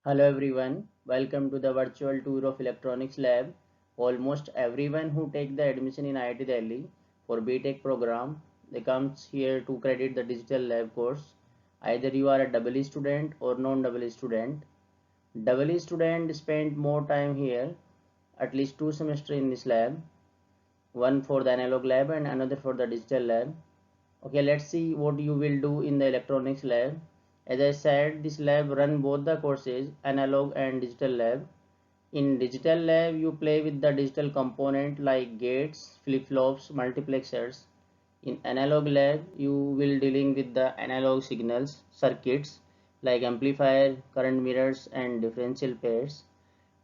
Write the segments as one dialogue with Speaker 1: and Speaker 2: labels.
Speaker 1: Hello everyone, welcome to the virtual tour of Electronics Lab. Almost everyone who take the admission in IIT Delhi for BTech program, they comes here to credit the digital lab course. Either you are a double E student or non-double E student. Double E student spend more time here, at least 2 semesters in this lab, one for the analog lab and another for the digital lab. Okay, let's see what you will do in the electronics lab. As I said, this lab run both the courses, analog and digital lab. In digital lab, you play with the digital component like gates, flip-flops, multiplexers. In analog lab, you will dealing with the analog signals, circuits like amplifier, current mirrors and differential pairs.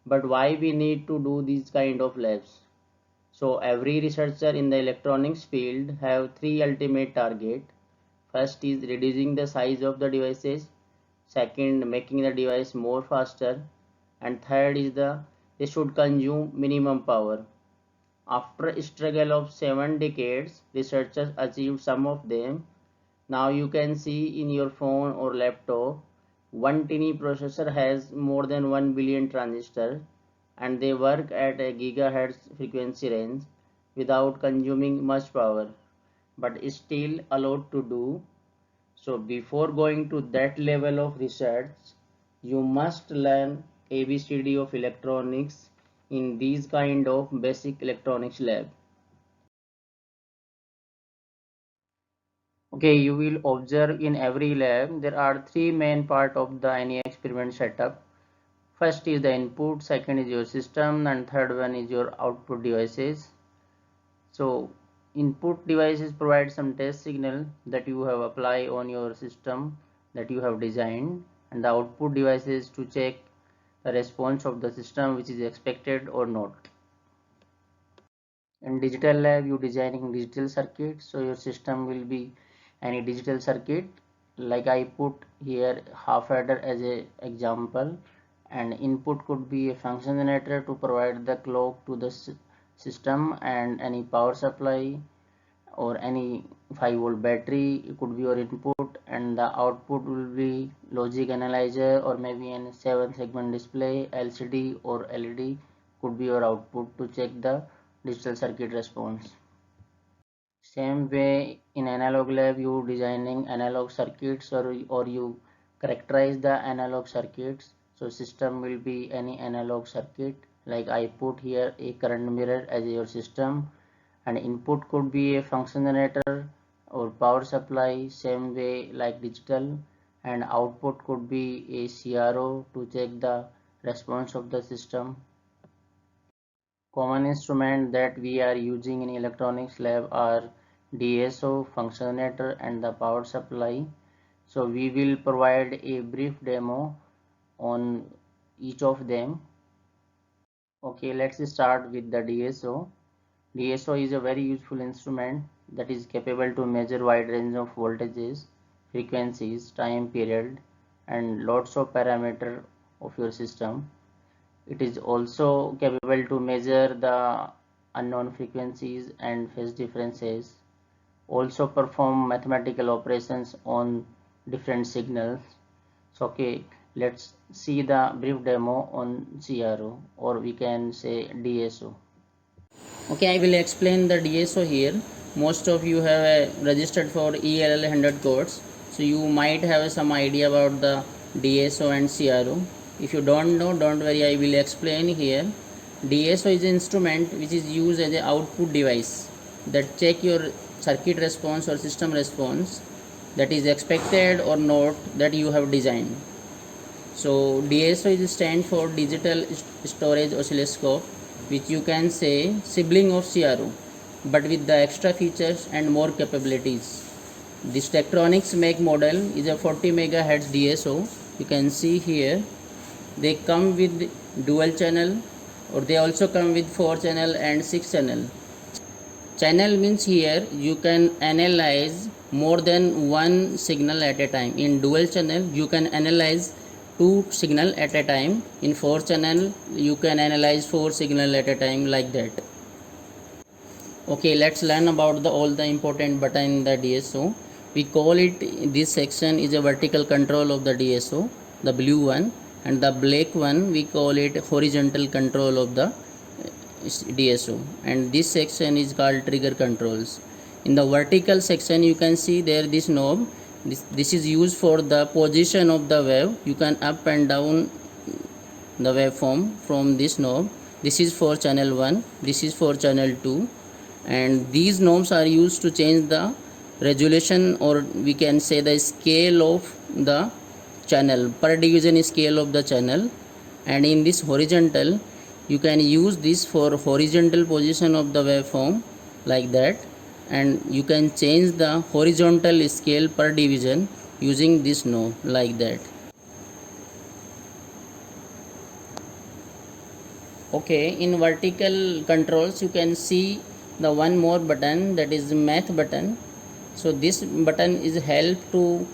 Speaker 1: But why we need to do these kind of labs? So every researcher in the electronics field have three ultimate target. First is reducing the size of the devices, second making the device more faster, and third is they should consume minimum power. After a struggle of 7 decades, researchers achieved some of them. Now you can see in your phone or laptop, one tiny processor has more than 1 billion transistors and they work at a gigahertz frequency range without consuming much power, but is still allowed to do. So before going to that level of research, you must learn ABCD of electronics in these kind of basic electronics lab. Okay, you will observe in every lab there are three main part of the any experiment setup. First is the input, second is your system, and third one is your output devices. So input devices provide some test signal that you have applied on your system that you have designed, and the output devices to check the response of the system which is expected or not. In digital lab you designing digital circuit, so your system will be any digital circuit. Like I put here half adder as a example, and input could be a function generator to provide the clock to the system, and any power supply or any 5-volt battery could be your input, and the output will be logic analyzer or maybe a 7 segment display, LCD or LED could be your output to check the digital circuit response. Same way in analog lab you designing analog circuits, or you characterize the analog circuits. So system will be any analog circuit, like I put here a current mirror as your system, and input could be a function generator or power supply, same way like digital, and output could be a CRO to check the response of the system. Common instruments that we are using in electronics lab are DSO, function generator and the power supply. So we will provide a brief demo on each of them. Okay, let's start with the DSO. DSO is a very useful instrument that is capable to measure wide range of voltages, frequencies, time period and lots of parameters of your system. It is also capable to measure the unknown frequencies and phase differences, also perform mathematical operations on different signals. So okay, let's see the brief demo on CRO, or we can say DSO. Okay, I will explain the DSO here. Most of you have registered for ELL 100 course, so you might have some idea about the DSO and CRO. If you don't know, don't worry, I will explain here. DSO is an instrument which is used as an output device that check your circuit response or system response that is expected or not that you have designed. So DSO is stand for digital storage oscilloscope, which you can say sibling of CRO, but with the extra features and more capabilities. This Tektronix make model is a 40 MHz DSO. You can see here they come with dual channel, or they also come with 4 channel and 6 channel. Channel means here you can analyze more than one signal at a time. In dual channel you can analyze 2 signal at a time. In 4 channel you can analyze 4 signal at a time, like that. Okay, let's learn about all the important button in the DSO. We call it, this section is a vertical control of the DSO, the blue one, and the black one we call it horizontal control of the DSO, and this section is called trigger controls. In the vertical section you can see there this knob. This is used for the position of the wave. You can up and down the waveform from this knob. This is for channel 1, this is for channel 2, and these knobs are used to change the resolution, or we can say the scale of the channel, per division scale of the channel. And in this horizontal you can use this for horizontal position of the waveform like that, and you can change the horizontal scale per division using this knob like that. Okay, in vertical controls you can see the one more button, that is math button. So this button is help to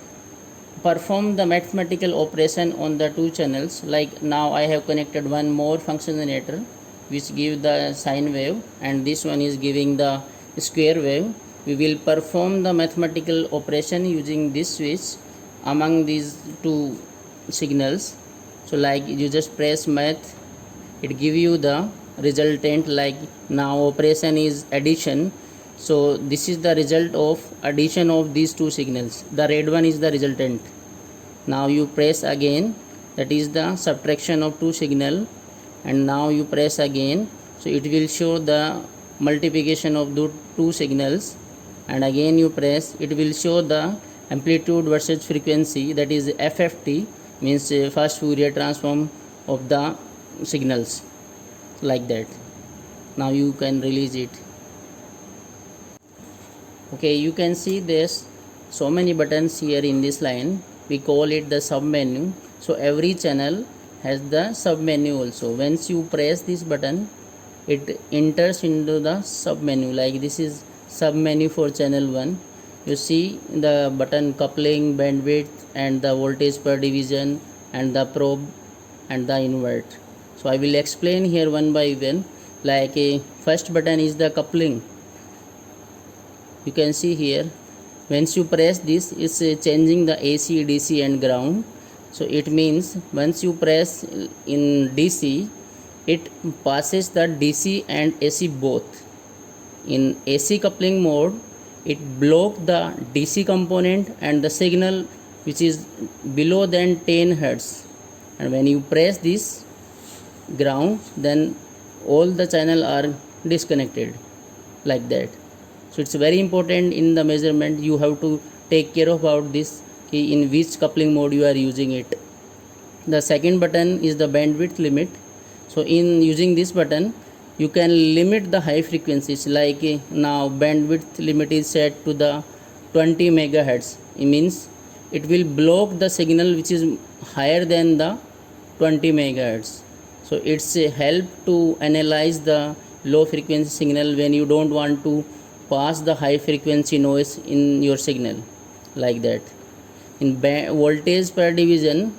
Speaker 1: perform the mathematical operation on the two channels. Like now I have connected one more function generator which give the sine wave, and this one is giving the square wave. We will perform the mathematical operation using this switch among these two signals. So like you just press math, it give you the resultant. Like now operation is addition, so this is the result of addition of these two signals. The red one is the resultant. Now you press again, that is the subtraction of two signal, and now you press again, so it will show the multiplication of the two signals, and again you press, it will show the amplitude versus frequency, that is FFT, means first Fourier transform of the signals like that. Now you can release it. Okay, you can see there's so many buttons here in this line. We call it the sub menu. So every channel has the sub menu also. Once you press this button, it enters into the sub menu. Like this is sub menu for channel 1. You see the button coupling, bandwidth, and the voltage per division, and the probe, and the invert. So I will explain here one by one. Like first button is the coupling. You can see here, once you press this, it's changing the AC, DC and ground. So it means once you press in DC, it passes the DC and AC both. In AC coupling mode, it blocks the DC component and the signal which is below than 10 Hz. And when you press this ground, then all the channel are disconnected like that. So it's very important in the measurement. You have to take care about this, in which coupling mode you are using it. The second button is the bandwidth limit. So in using this button, you can limit the high frequencies. Like now bandwidth limit is set to the 20 megahertz. It means it will block the signal which is higher than the 20 megahertz. So it's a help to analyze the low frequency signal when you don't want to pass the high frequency noise in your signal like that. In voltage per division,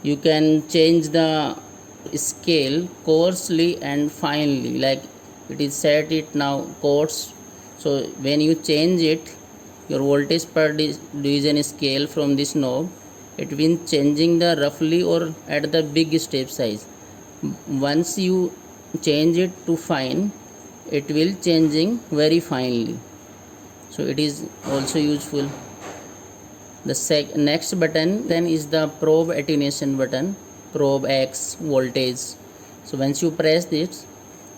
Speaker 1: you can change the scale coarsely and finely. Like it is set it now coarse. So when you change it, your voltage per division scale from this knob, it will changing the roughly or at the big step size. Once you change it to fine, it will changing very finely. So it is also useful. The next button then is the probe attenuation button, probe X voltage. So once you press this,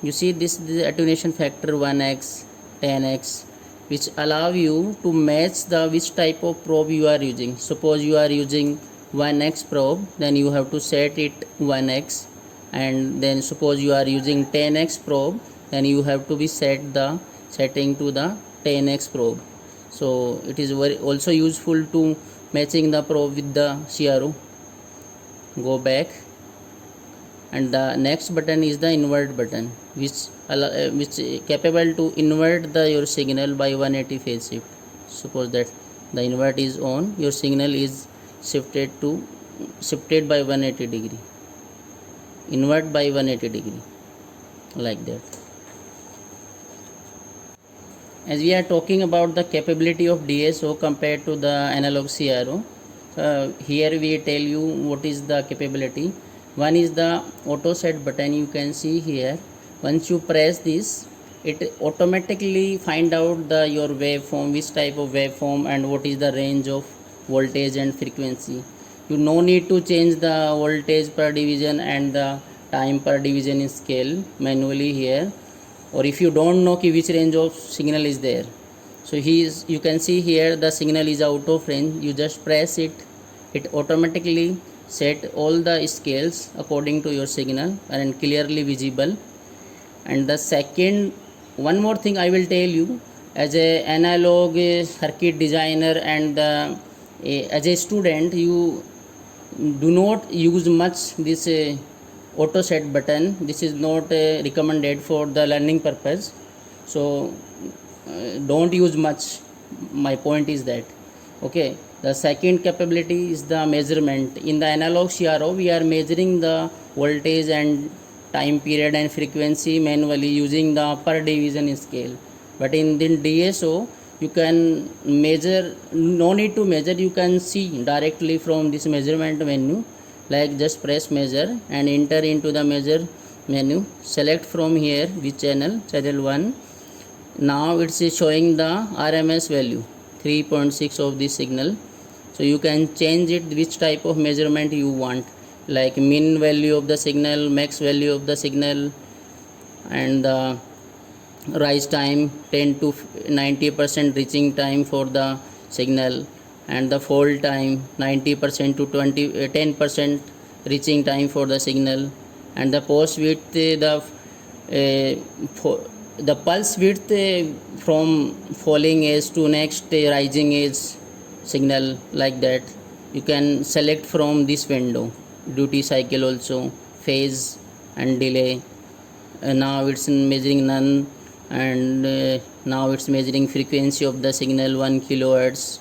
Speaker 1: you see this is the attenuation factor 1x, 10x, which allow you to match the which type of probe you are using. Suppose you are using 1x probe, then you have to set it 1x, and then suppose you are using 10x probe, then you have to be set the setting to the 10x probe. So it is very also useful to matching the probe with the CRO. Go back, and the next button is the invert button, which capable to invert your signal by 180 phase shift. Suppose that the invert is on, your signal is shifted by 180 degree, invert by 180 degree like that. As we are talking about the capability of DSO compared to the analog CRO, here we tell you what is the capability. One is the auto set button. You can see here, once you press this, it automatically find out the your waveform, which type of waveform and what is the range of voltage and frequency. You no need to change the voltage per division and the time per division in scale manually here, or if you don't know which range of signal is there. So you can see here the signal is out of range. You just press it, it automatically set all the scales according to your signal and clearly visible. And the second, one more thing I will tell you, as a analog circuit designer and as a student, you do not use much this auto set button. This is not recommended for the learning purpose, so don't use much. My point is that, okay. The second capability is the measurement. In the analog CRO, we are measuring the voltage and time period and frequency manually using the per division scale. But in the DSO, you can measure, no need to measure, you can see directly from this measurement menu. Like just press measure and enter into the measure menu. Select from here which channel 1. Now it's showing the RMS value 3.6 of this signal. So you can change it which type of measurement you want, like min value of the signal, max value of the signal, and the rise time 10 to 90% reaching time for the signal, and the fall time 90% to 10% reaching time for the signal, and the pulse width, the pulse width from falling edge to next rising edge signal, like that. You can select from this window. Duty cycle also, phase and delay. Now it's measuring none, and now it's measuring frequency of the signal 1 kilohertz,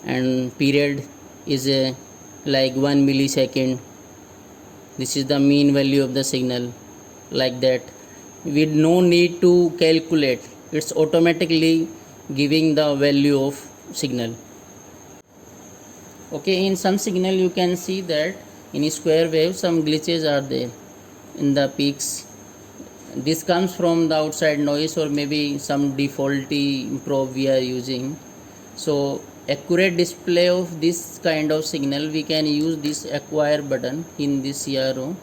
Speaker 1: and period is like 1 millisecond. This is the mean value of the signal, like that. We no need to calculate, it's automatically giving the value of signal. Okay, in some signal you can see that in square wave some glitches are there in the peaks. This comes from the outside noise or maybe some defaulty probe we are using. So accurate display of this kind of signal, we can use this acquire button in this CRO.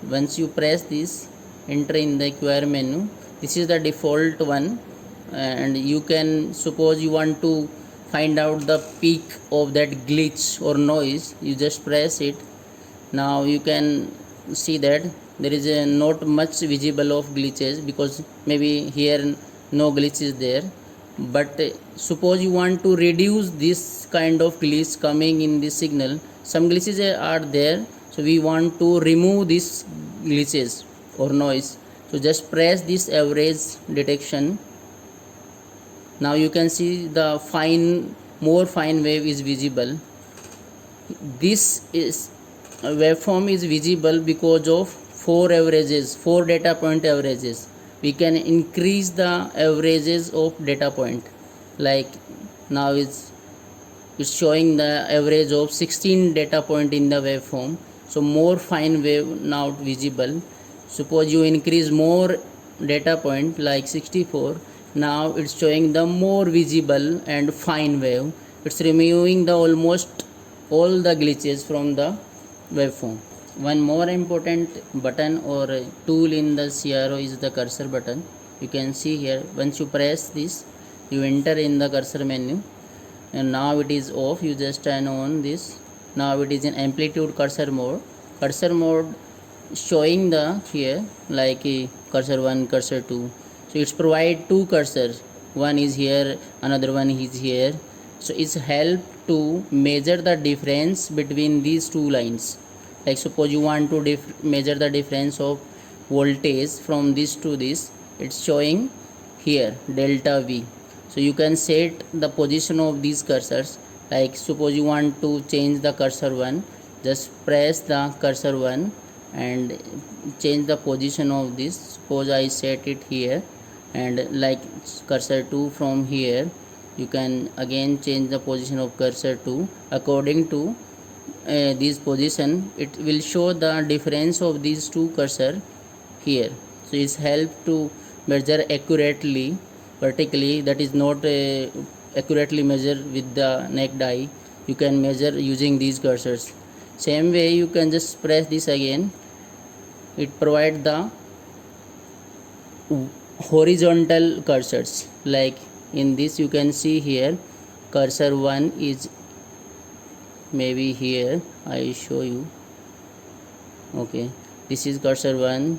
Speaker 1: Once you press this, enter in the acquire menu. This is the default one, and you can, suppose you want to find out the peak of that glitch or noise, you just press it. Now you can see that there is not much visible of glitches, because maybe here no glitch is there. But suppose you want to reduce this kind of glitch coming in this signal, some glitches are there, so we want to remove these glitches or noise. So just press this average detection. Now you can see the more fine wave is visible. This is waveform is visible because of 4 data point averages. We can increase the averages of data point, like now it's showing the average of 16 data point in the waveform. So more fine wave now visible. Suppose you increase more data point like 64, now it's showing the more visible and fine wave. It's removing the almost all the glitches from the waveform. One more important button or tool in the CRO is the cursor button. You can see here, once you press this, you enter in the cursor menu, and now it is off. You just turn on this. Now it is in amplitude cursor mode. Cursor mode showing the here like cursor 1, cursor 2. So it's provide 2 cursors. One is here, another one is here. So it's help to measure the difference between these 2 lines. Like suppose you want to measure the difference of voltage from this to this, it's showing here delta V. So you can set the position of these cursors. Like suppose you want to change the cursor 1, just press the cursor 1 and change the position of this. Suppose I set it here, and like cursor 2 from here, you can again change the position of cursor 2 according to this position, it will show the difference of these two cursor here. So it's help to measure accurately, particularly that is not accurately measure with the naked eye. You can measure using these cursors. Same way you can just press this again. It provides the horizontal cursors, like in this you can see here cursor 1 is maybe here, I show you. Okay, this is cursor 1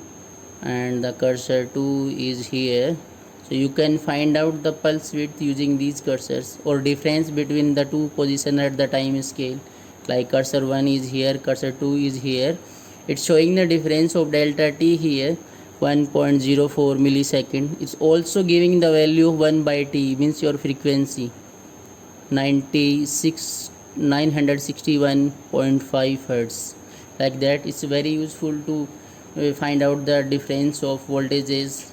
Speaker 1: and the cursor 2 is here. So you can find out the pulse width using these cursors, or difference between the two position at the time scale. Like cursor 1 is here, cursor 2 is here. It's showing the difference of delta t here, 1.04 millisecond. It's also giving the value of 1 by t, means your frequency 961.5 hertz. Like that, it's very useful to find out the difference of voltages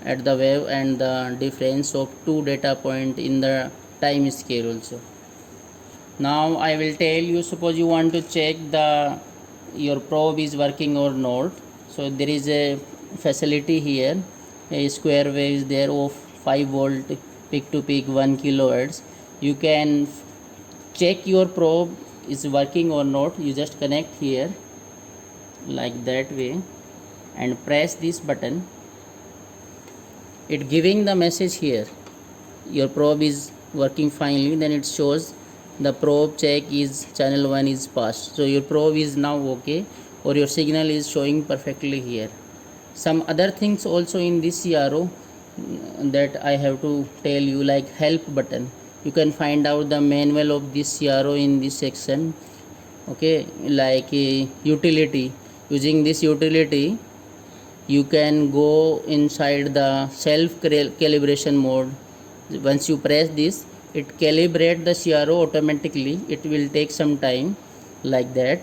Speaker 1: at the wave and the difference of two data point in the time scale also. Now I will tell you, suppose you want to check the your probe is working or not. So there is a facility here, a square wave is there of 5 volt peak to peak 1 kilohertz. You can check your probe is working or not. You just connect here like that way and press this button. It giving the message here, your probe is working finely. Then it shows the probe check is channel 1 is passed. So your probe is now okay, or your signal is showing perfectly here. Some other things also in this CRO that I have to tell you, like help button. You can find out the manual of this CRO in this section. Okay, like utility. Using this utility you can go inside the self calibration mode. Once you press this, it calibrate the CRO automatically. It will take some time, like that.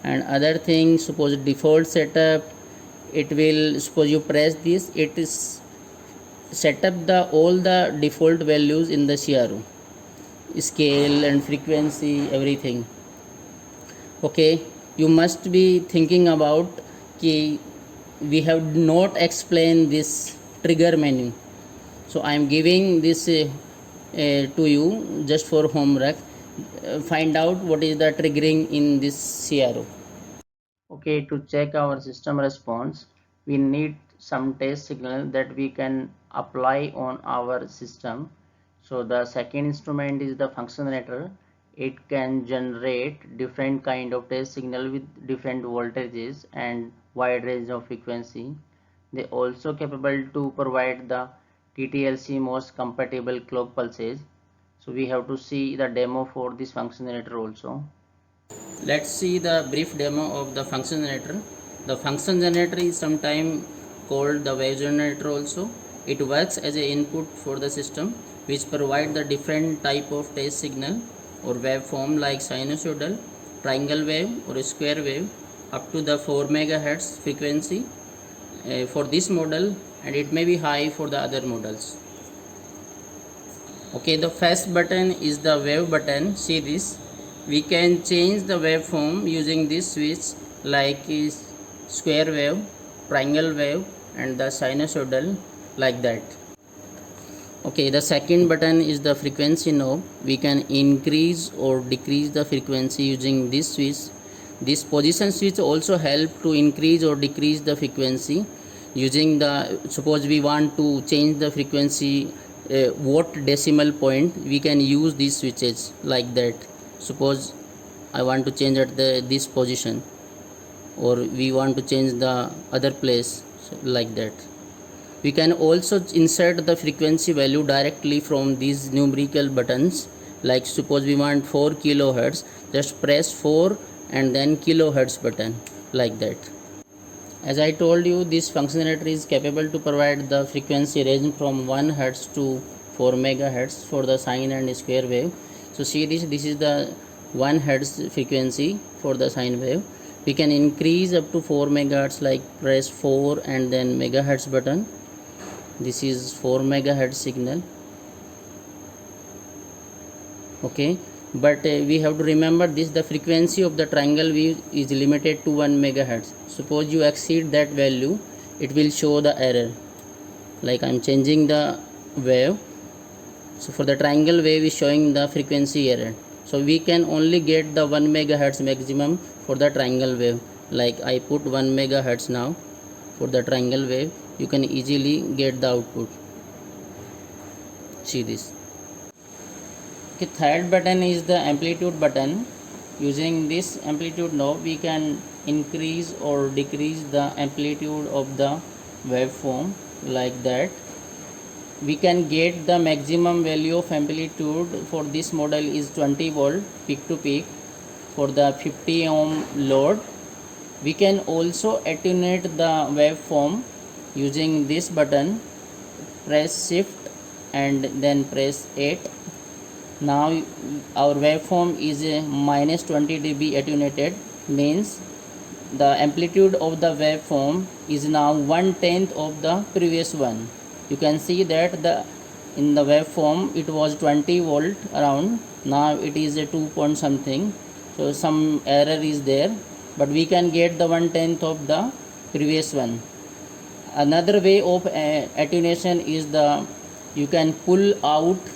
Speaker 1: And other thing, suppose default setup, it will, suppose you press this, it is set up the all the default values in the CRO, scale and frequency, everything. Okay, you must be thinking about ki we have not explained this trigger menu. So I am giving this to you just for homework. Find out what is the triggering in this CRO. Okay, to check our system response, we need some test signal that we can apply on our system. So the second instrument is the function generator. It can generate different kind of test signal with different voltages and wide range of frequency. They also capable to provide the TTLC most compatible clock pulses. So we have to see the demo for this function generator also. Let's see the brief demo of the function generator. The function generator is sometimes called the wave generator also. It works as an input for the system, which provide the different type of test signal or waveform like sinusoidal, triangle wave or square wave up to the 4 megahertz frequency for this model, and it may be high for the other models. Okay, the first button is the wave button. See this, we can change the waveform using this switch, like is square wave, triangle wave and the sinusoidal, like that. Okay, the second button is the frequency knob. We can increase or decrease the frequency using this switch. This position switch also help to increase or decrease the frequency using the, suppose we want to change the frequency what decimal point, we can use these switches like that. Suppose I want to change at this position, or we want to change the other place, so like that. We can also insert the frequency value directly from these numerical buttons. Like suppose we want 4 kilohertz, just press 4 and then kilohertz button, like that. As I told you, this function generator is capable to provide the frequency range from 1 hertz to 4 megahertz for the sine and square wave. So see this is the 1 hertz frequency for the sine wave. We can increase up to 4 megahertz, like press 4 and then megahertz button. This is 4 megahertz signal. Okay, but we have to remember this: the frequency of the triangle wave is limited to 1 megahertz. Suppose you exceed that value, it will show the error. Like I'm changing the wave, so for the triangle wave is showing the frequency error. So we can only get the 1 megahertz maximum for the triangle wave. Like I put 1 megahertz now for the triangle wave, you can easily get the output. See this. Okay, third button is the amplitude button. Using this amplitude knob, we can increase or decrease the amplitude of the waveform, like that. We can get the maximum value of amplitude for this model is 20 volt peak to peak for the 50 ohm load. We can also attenuate the waveform using this button. Press shift and then press 8. Now our waveform is a minus 20 dB attenuated, means the amplitude of the waveform is now 1/10 of the previous one. You can see that in the waveform it was 20 volt around, now it is a 2 point something, so some error is there, but we can get the 1/10 of the previous one. Another way of attenuation is you can pull out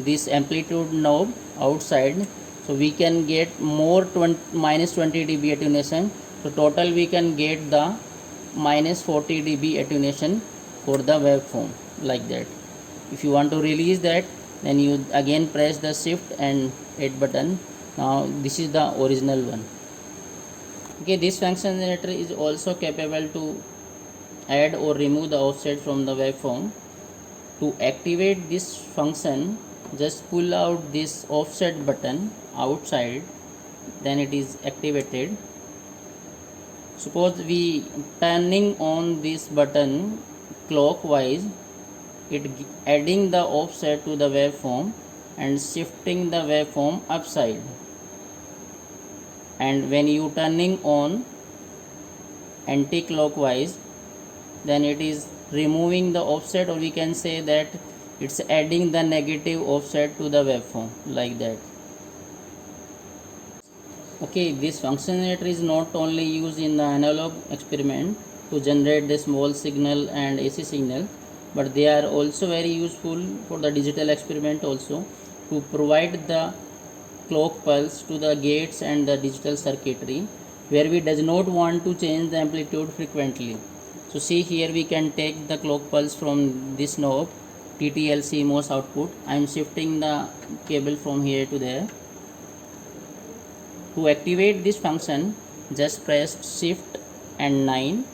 Speaker 1: this amplitude knob outside, so we can get more minus 20 dB attenuation. So total we can get the minus 40 dB attenuation for the waveform, like that. If you want to release that, then you again press the shift and 8 button. Now this is the original one. Okay, this function generator is also capable to add or remove the offset from the waveform. To activate this function, just pull out this offset button outside, then it is activated. Suppose we turning on this button clockwise, it adding the offset to the waveform and shifting the waveform upside. And when you turning on anti-clockwise, then it is removing the offset, or we can say that it's adding the negative offset to the waveform, like that. Okay, this function generator is not only used in the analog experiment to generate the small signal and AC signal, but they are also very useful for the digital experiment also, to provide the clock pulse to the gates and the digital circuitry where we does not want to change the amplitude frequently. So see, here we can take the clock pulse from this knob, TTL CMOS output. I am shifting the cable from here to there. To activate this function, just press shift and 9.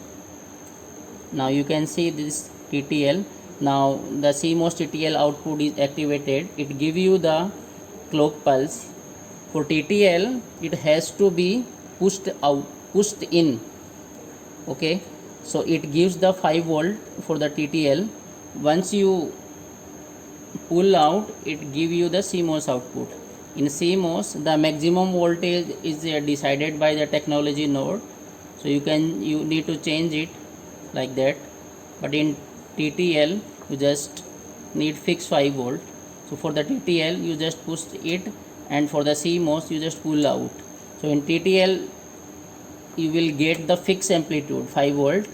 Speaker 1: Now you can see this TTL. Now the CMOS TTL output is activated. It gives you the clock pulse. For TTL, it has to be pushed in. Okay, so it gives the 5 volt for the TTL. Once you pull out, it gives you the CMOS output. In CMOS, the maximum voltage is decided by the technology node, so you need to change it like that. But in TTL, you just need fixed 5 volt. So for the TTL, you just push it, and for the CMOS, you just pull out. So in TTL, you will get the fixed amplitude 5 volt,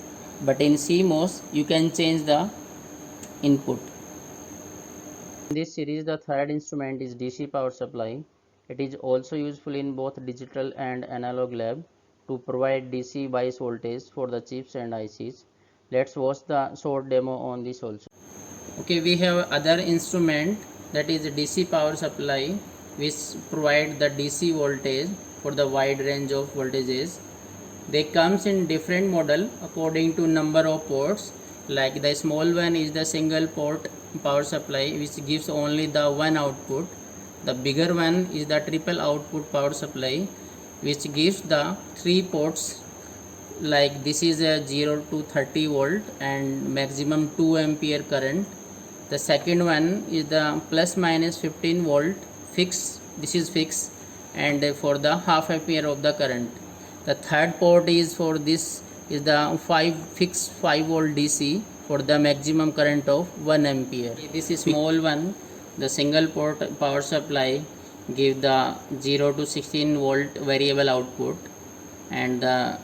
Speaker 1: but in CMOS, you can change the input. In this series, the third instrument is DC power supply. It is also useful in both digital and analog lab to provide DC bias voltage for the chips and ICs. Let's watch the short demo on this also. Okay, we have other instrument, that is DC power supply, which provide the DC voltage for the wide range of voltages. They comes in different model according to number of ports. Like the small one is the single port power supply, which gives only the one output. The bigger one is the triple output power supply, which gives the 3 ports. Like this is a 0 to 30 volt and maximum 2 ampere current. The second one is the plus minus 15 volt fixed, this is fixed, and for the half ampere of the current. The third port is for this is the 5 volt DC for the maximum current of 1 ampere. This is small one, the single port power supply, give the 0 to 16 volt variable output and the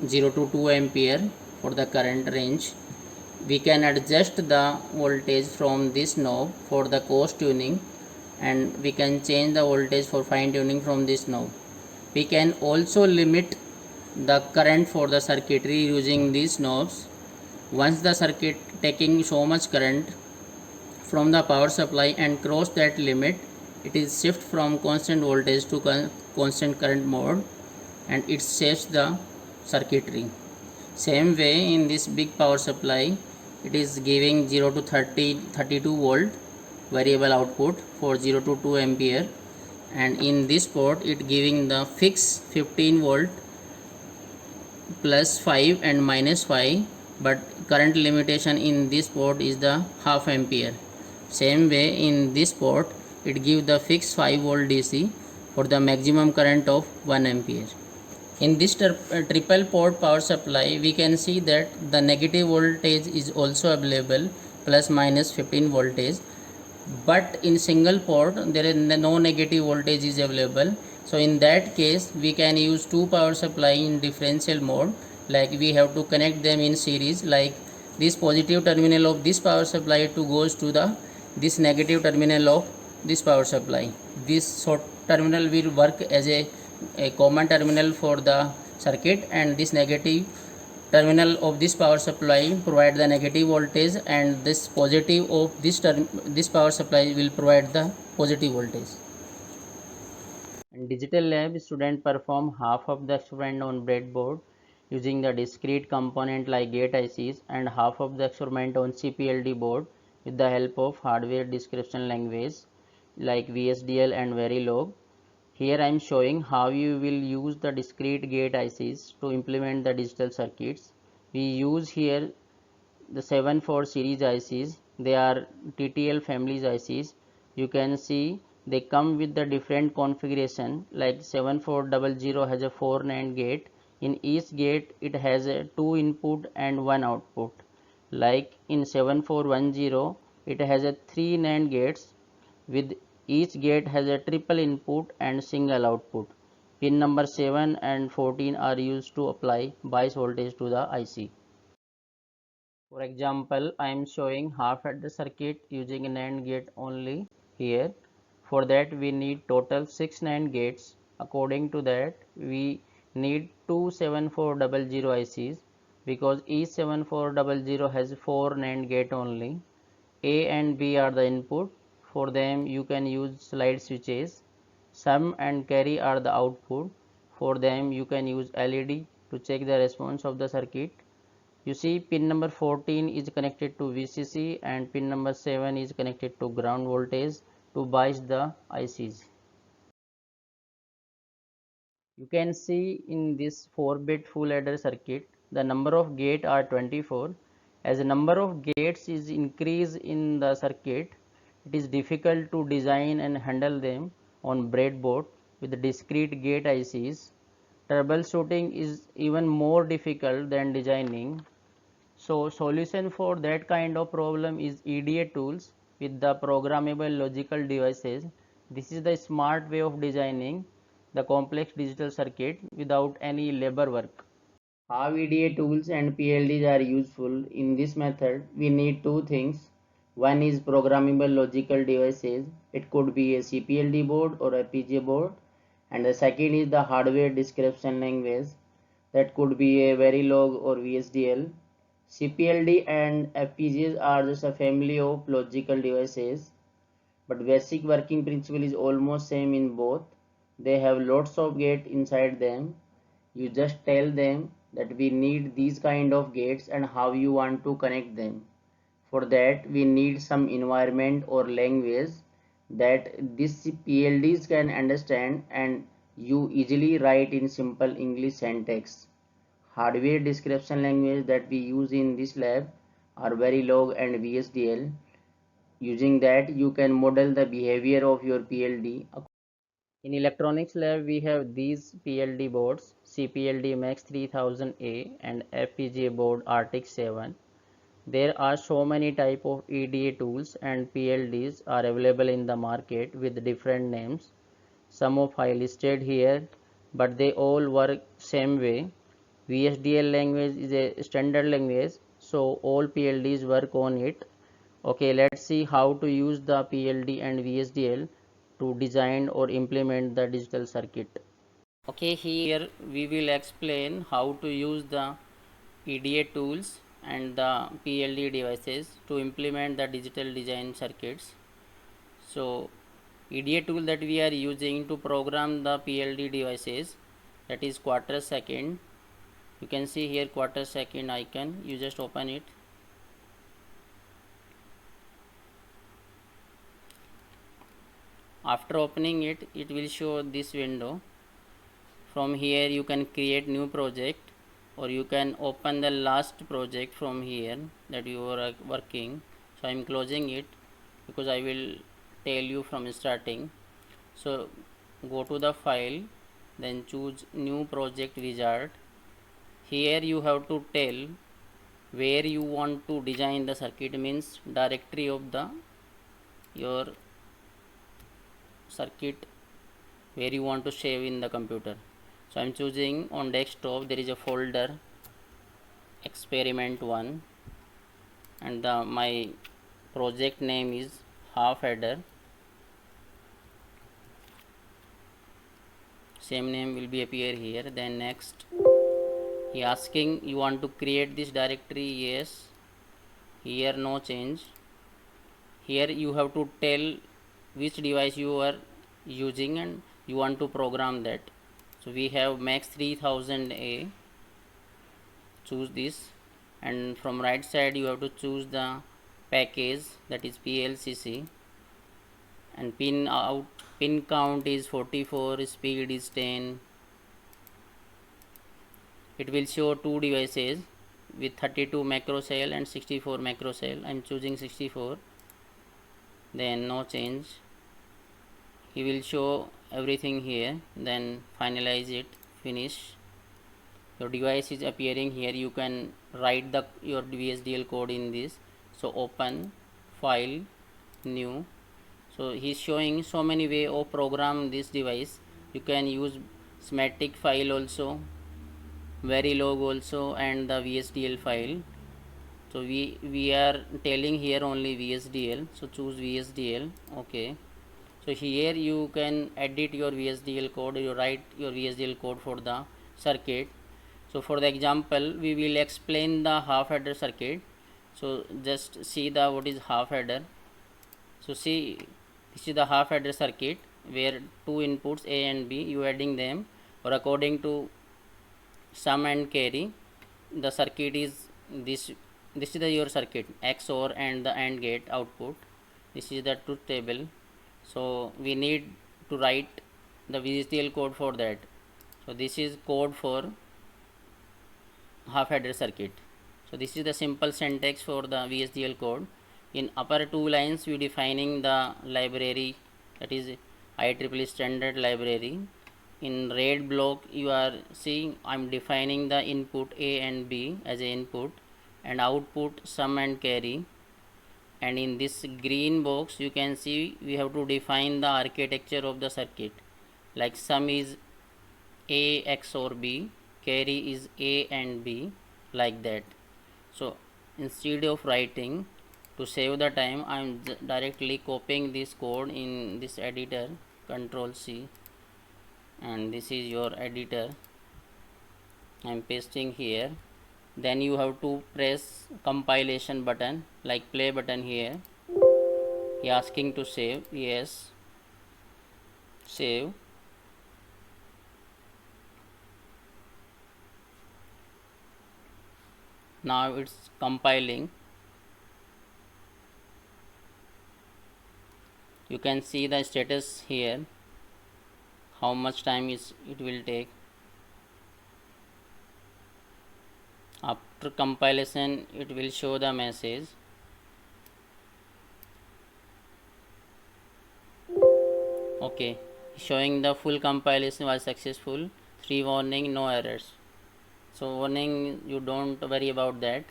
Speaker 1: 0 to 2 ampere for the current range. We can adjust the voltage from this knob for the coarse tuning, and we can change the voltage for fine tuning from this knob. We can also limit the current for the circuitry using these knobs. Once the circuit taking so much current from the power supply and cross that limit, it is shift from constant voltage to constant current mode, and it saves the circuitry. Same way in this big power supply, it is giving 0 to 32 volt variable output for 0 to 2 ampere, and in this port it giving the fixed 15 volt plus 5 and minus 5, but current limitation in this port is the half ampere. Same way in this port it gives the fixed 5 volt DC for the maximum current of 1 ampere. In this triple port power supply, we can see that the negative voltage is also available, plus minus 15 voltage, but in single port there is no negative voltage is available. So in that case we can use two power supply in differential mode, like we have to connect them in series, like this positive terminal of this power supply to goes to the this negative terminal of this power supply. This short terminal will work as a common terminal for the circuit, and this negative terminal of this power supply provide the negative voltage, and this positive of this power supply will provide the positive voltage. In digital lab, students perform half of the experiment on breadboard using the discrete component like gate ICs, and half of the experiment on CPLD board with the help of hardware description language like VSDL and Verilog. Here I am showing how you will use the discrete gate ICs to implement the digital circuits. We use here the 74 series ICs. They are TTL families ICs. You can see they come with the different configuration, like 7400 has a 4 NAND gate. In each gate it has a 2 input and 1 output. Like in 7410 it has a 3 NAND gates, with each gate has a triple input and single output. Pin number 7 and 14 are used to apply bias voltage to the IC. For example, I am showing half at the circuit using a NAND gate only here. For that we need total 6 NAND gates. According to that, we need two 7400 ICs, because each 7400 has 4 NAND gate only. A and B are the input. For them you can use slide switches. Sum and carry are the output. For them you can use LED to check the response of the circuit. You see, pin number 14 is connected to VCC and pin number 7 is connected to ground voltage to bias the ICs. You can see in this 4-bit full adder circuit, the number of gates are 24. As the number of gates is increased in the circuit, it is difficult to design and handle them on breadboard with discrete gate ICs. Troubleshooting is even more difficult than designing. So solution for that kind of problem is EDA tools with the programmable logical devices. This is the smart way of designing the complex digital circuit without any labor work. How EDA tools and PLDs are useful in this method, we need two things. One is programmable logical devices. It could be a CPLD board or a FPGA board. And the second is the hardware description language. That could be a Verilog or VSDL. CPLD and FPGAs are just a family of logical devices, but basic working principle is almost same in both. They have lots of gates inside them. You just tell them that we need these kind of gates and how you want to connect them. For that we need some environment or language that these PLDs can understand and you easily write in simple English syntax. Hardware description language that we use in this lab are Verilog and VSDL. Using that you can model the behavior of your PLD. In electronics lab we have these PLD boards, CPLD Max 3000A and FPGA board RTX 7. There are so many type of EDA tools and PLDs are available in the market with different names. some of I listed here, but they all work same way. VHDL language is a standard language, so all PLDs work on it. Okay, let's see how to use the PLD and VHDL to design or implement the digital circuit. Okay, here we will explain how to use the EDA tools and the PLD devices to implement the digital design circuits. So EDA tool that we are using to program the PLD devices, that is quarter second. You can see here quarter second icon, you just open it. After opening it, it will show this window. From here you can create new project, or you can open the last project from here that you are working. So I am closing it because I will tell you from starting. So go to the file, then choose new project wizard. Here you have to tell where you want to design the circuit, means directory of the your circuit where you want to save in the computer. So I am choosing on desktop. There is a folder experiment 1, and my project name is half adder. Same name will be appear here. Then next, he asking you want to create this directory. Yes. Here no change. Here you have to tell which device you are using and you want to program that. So we have max 3000A. Choose this, and from right side you have to choose the package, that is PLCC, and pin count is 44, speed is 10. It will show two devices with 32 macro cell and 64 macro cell. I am choosing 64. Then no change. He will show everything here, then finalize it, finish. Your device is appearing here. You can write your VHDL code in this. So open, file, new. So he is showing so many way of program this device. You can use schematic file also, Verilog also, and the VHDL file. So we are telling here only VHDL. So choose VHDL. Okay. So here you can edit your VHDL code. You write your VHDL code for the circuit. So for the example, we will explain the half adder circuit. So just see the what is half adder. So see, this is the half adder circuit where two inputs A and B, you adding them, or according to sum and carry. The circuit is this. This is your circuit XOR and the AND gate output. This is the truth table. So we need to write the VHDL code for that. So this is code for half adder circuit. So this is the simple syntax for the VHDL code. In upper two lines we defining the library, that is IEEE standard library. In red block you are seeing I am defining the input A and B as a input, and output sum and carry. And in this green box you can see we have to define the architecture of the circuit, like sum is A XOR B, carry is A and B, like that. So instead of writing, to save the time, I am directly copying this code in this editor, Control C, and this is your editor. I am pasting here. Then you have to press compilation button, like play button here. He asking to save. Yes, save. Now it's compiling. You can see the status here, how much time it will take. After compilation it will show the message. Okay, showing the full compilation was successful. 3 warning, no errors. So warning, you don't worry about that.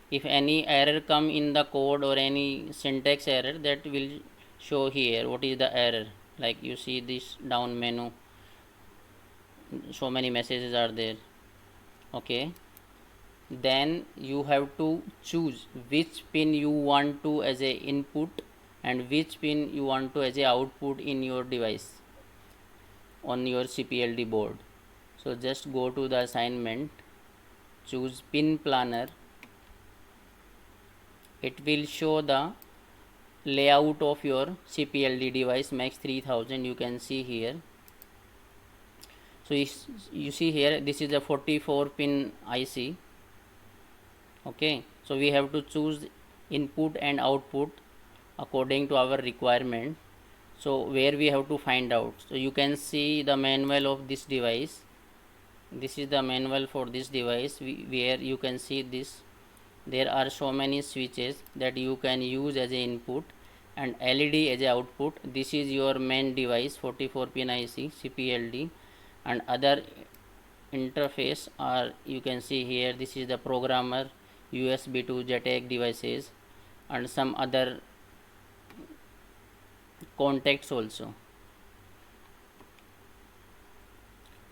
Speaker 1: If any error come in the code or any syntax error, that will show here what is the error. like you see this down menu, so many messages are there. Okay, then you have to choose which pin you want to as a input and which pin you want to as a output in your device on your CPLD board. So just go to the assignment, choose pin planner. It will show the layout of your CPLD device max 3000. You can see here. So you see here, this is a 44 pin IC. Okay, so we have to choose input and output according to our requirement. So where we have to find out, so you can see the manual of this device. This is the manual for this device, where you can see this. There are so many switches that you can use as a input and LED as a output. This is your main device, 44 pin IC CPLD, and other interface are, you can see here, this is the programmer, USB to JTAG devices, and some other contacts also.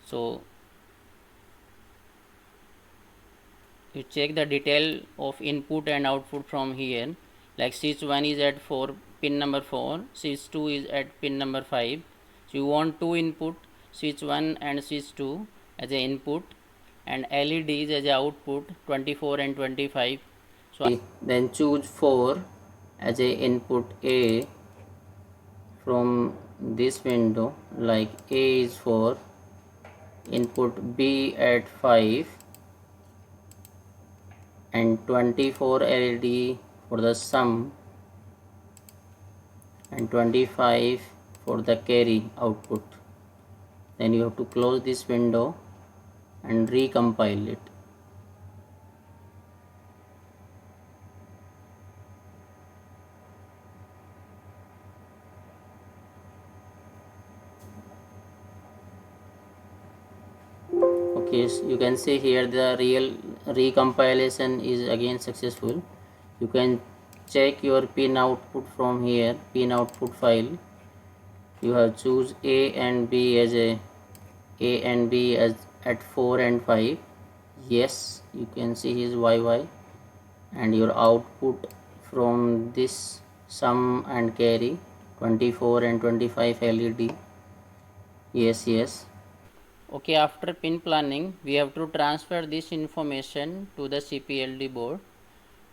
Speaker 1: So you check the detail of input and output from here, like switch 1 is at 4 pin number 4, switch 2 is at pin number 5. So you want two input, switch 1 and switch 2 as a input and LEDs as a output, 24 and 25. So then choose 4 as a input A from this window, like A is 4, input B at 5, and 24 LED for the sum and 25 for the carry output. Then you have to close this window and recompile it. Okay, so you can see here the real recompilation is again successful. You can check your pin output from here, pin output file. You have choose A and B as at 4 and 5. Yes, you can see his YY, and your output from this sum and carry, 24 and 25 LED. Yes. Okay, after pin planning, we have to transfer this information to the CPLD board,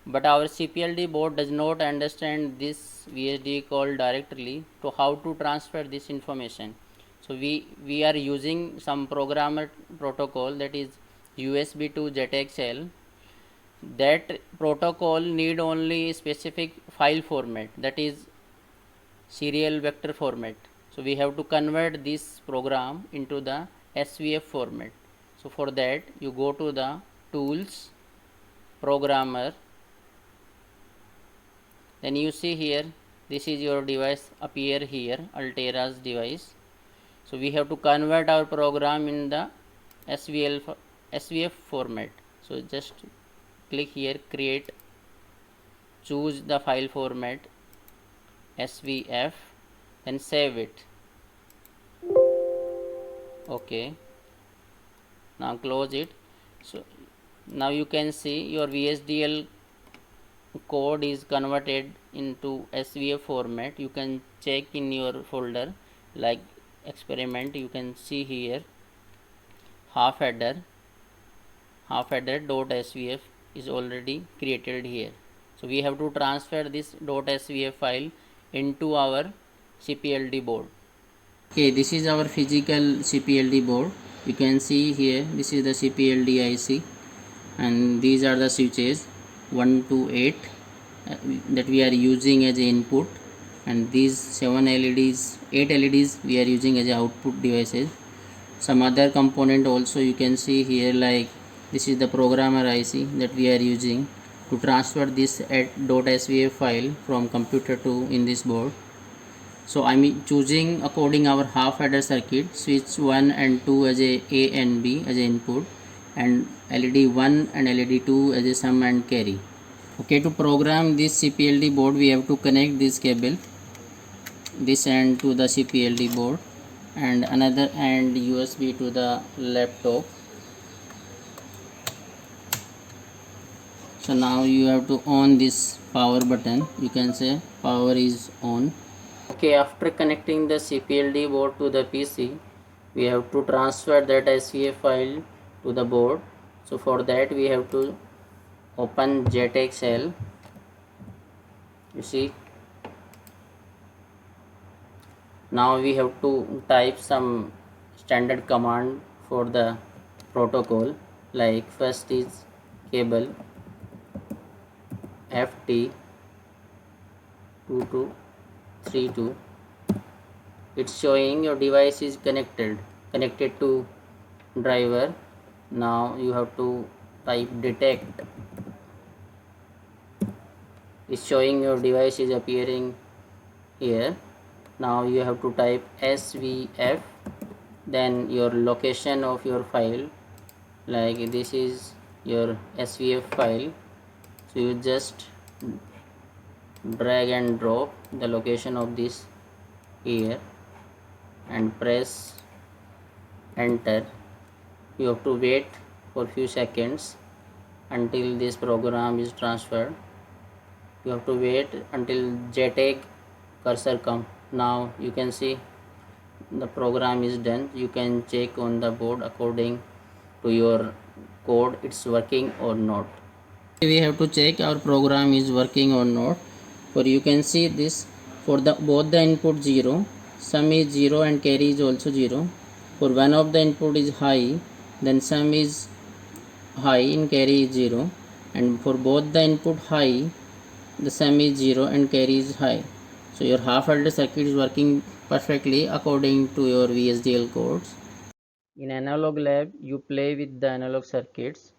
Speaker 1: but our CPLD board does not understand this VSD call directly. To how to transfer this information? So we are using some programmer protocol, that is USB to JTAG. That protocol need only specific file format, that is serial vector format. So we have to convert this program into the SVF format. So for that, you go to the tools, programmer, then you see here, this is your device appear here, Altera's device. So we have to convert our program in the SVF format. So just click here, create, choose the file format SVF, then save it. Okay, now close it. So now you can see your VSDL code is converted into SVF format. You can check in your folder like experiment. You can see here half header .svf is already created here. So we have to transfer this .svf file into our CPLD board. Okay, this is our physical CPLD board. You can see here, this is the CPLD IC, and these are the switches 1 to 8 that we are using as input, and these 7 LEDs, 8 LEDs we are using as output devices. Some other component also you can see here, like this is the programmer IC that we are using to transfer this .svf file from computer to in this board. So I'm choosing according our half adder circuit, switch 1 and 2 as a and B as a input, and LED 1 and LED 2 as a sum and carry. Okay, to program this CPLD board we have to connect this cable. this end to the CPLD board and another end USB to the laptop. So now you have to on this power button. You can say power is on. Okay, after connecting the CPLD board to the PC, we have to transfer that SVF file to the board. So for that we have to open JTextL. You see, now we have to type some standard command for the protocol, like first is cable FT2232. It's showing your device is connected to driver. Now you have to type detect. It's showing your device is appearing here. Now you have to type SVF, then your location of your file, like this is your SVF file. So you just drag and drop the location of this here and press enter. You have to wait for few seconds until this program is transferred. You have to wait until JTAG cursor come. Now you can see the program is done. You can check on the board according to your code it's working or not. We have to check our program is working or not. For you can see this, for the both the input 0, sum is 0 and carry is also 0. For one of the input is high, then sum is high and carry is 0, and for both the input high, the sum is 0 and carry is high. So your half adder circuit is working perfectly according to your VHDL codes. In analog lab, you play with the analog circuits.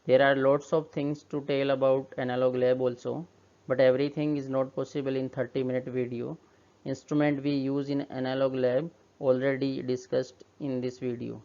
Speaker 1: There are lots of things to tell about analog lab also, but everything is not possible in 30-minute video. Instrument we use in analog lab already discussed in this video.